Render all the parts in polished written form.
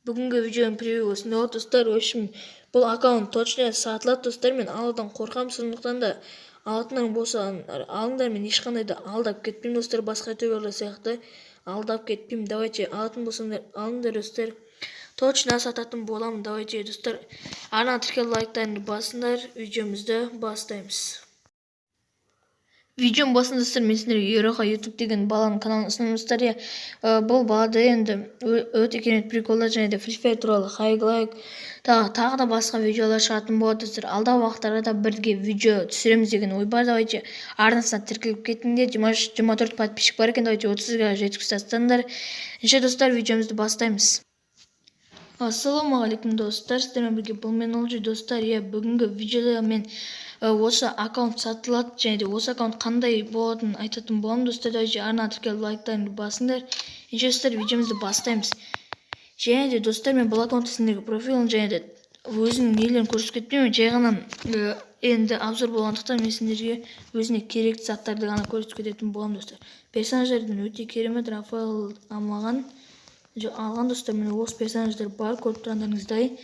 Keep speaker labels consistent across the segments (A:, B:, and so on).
A: Бүгінгі видеоның превью осындай болды достар. Өшім бұл аккаунт точно сатылады достар. Мен алудан қорқамын, сондықтан да алатындар болса алыңдар. Мен ешқандай да алдап кетпеймін достар. Басқа ютуберлер сияқты алдап кетпеймін. Давайте алатын болсаңдар алыңдар достар. Точно сататын боламын. Давайте достар. Ана тіркеліп лайктарыңды басыңдар. Видеомызды бастаймыз. Видеом басында достар, мен сіздерге Еуроха YouTube деген баланың каналын ұсынамын достар. Бұл балада енді өте керемет приколдар және де Free Fire туралы хайглайк тағы да басқа видеолар шығатын болады достар. Алдағы уақыттарда да бірге видео түсіреміз деген ой бар. Давайте арнасына тіркеліп кетіңдер. 24 подписчик бар екен. Давайте 30-ға жеткізіп тастаңдар. Ендеше достар, видеомызды бастаймыз. Ассалаумағалейкум достар, сіздермен бірге бұл мен Олжи достар. Бүгінгі видеода мен осы аккаунт сатылады және де осы аккаунт қандай болатынын айтатын боламын достар. Давайте арна тіркеліп лайктарыңды басыңдар. Ендеше достар, видеомызды бастаймыз. Және де достар, мен бұл аккаунт сіздерге профилін және де өзінің нелерін көрсетіп кетпеймін. Жай ғана енді обзор болғандықтан мен сіздерге өзіне керекті заттарды ғана көрсетіп кететін боламын достар. Персонаждардың өте керемет Рафаэл алған достар. Мен осы персонаждар бар, көріп тұрғандарыңыздай.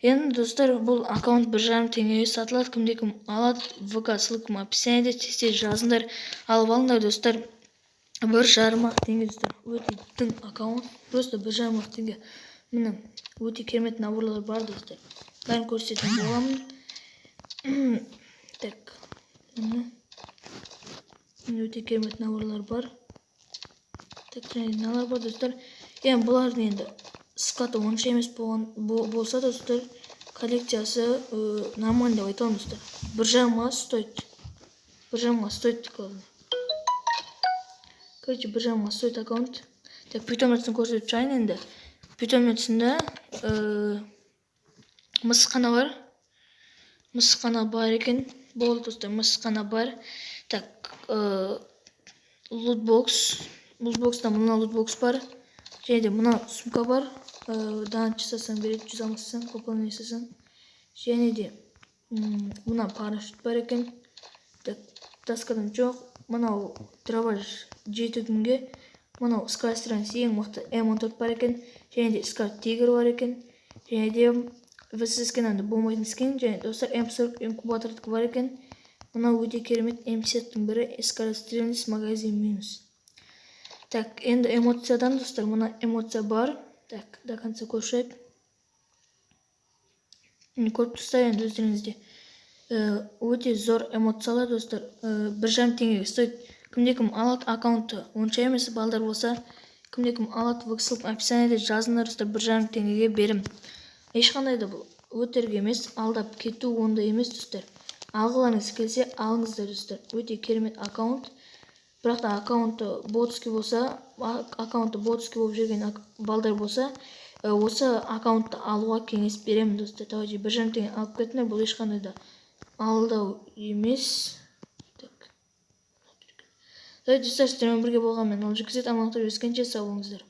A: Енді достар, бұл аккаунт 1,5 теңгеге сатылады. Кімде-кім алады, ВК ссылкам описаниеде, тез жазыңдар, алып алыңдар достар. 1,5 теңге достар. Өте тың аккаунт, просто 1,5 теңге. Міне өте керемет наборлар бар достар. Бәрін көрсететін боламын. Так, міне өте керемет наборлар бар. Так, және налар бар достар. Енді бұлардың енді скаты онша емес болса достар, коллекциясы нормально деп айтамын достар. 1,5 стоит. 1,5 стоит. Короче, 1,5 стоит аккаунт. Так, питомецін көрсетіп шығайын енді. Питомецінде мысыққана бар. Мысыққана бар екен. Болды достар, мысыққана бар. Так, лутбокс. Лутбокста мына лутбокс бар. Және де мына сумка бар. Дант жасасаң береді, 100 алмасаң, пополнение жасасаң. Және де мына парашют бар екен. Так, таскадан жоқ. Мынау дробаш 7 күнге. Мынау скайстран ең мықты М14 бар екен. Және де скар тигр бар екен. Және де вс скенанды болмайтын скен. Және достар М40 инкубатордық бар екен. Мынау өте керемет М50-тің бірі скарстреліс магазин минус. Так, енді эмоциядан достар, мына эмоция бар. Так, до конца көршіп. Көріп тұрсыздар енді өздеріңізде. Өте зор эмоциялар достар. 1,5 теңгеге стоит. Кімде-кім алады аккаунтты, онша емес балдар болса, кімде-кім алады, ссылкам описаниеде жазыңдар достар, 1,5 теңгеге берім. Ешқандай да бұл өтерге емес, алдап кету ондай емес достар. Алғыларыңыз келсе, алыңыздар достар. Өте керемет аккаунт. Бірақ та аккаунты ботский болса, аккаунты ботский болып жүрген балдар болса, осы аккаунтты алуға кеңес беремін достар. Давайте 1,5 теңге алып кетіңдер. Бұл ешқандай да алдау емес. Так. Давайте достар, сіздермен бірге болған мен Олжи. Амандықта жүскенше сау болыңыздар.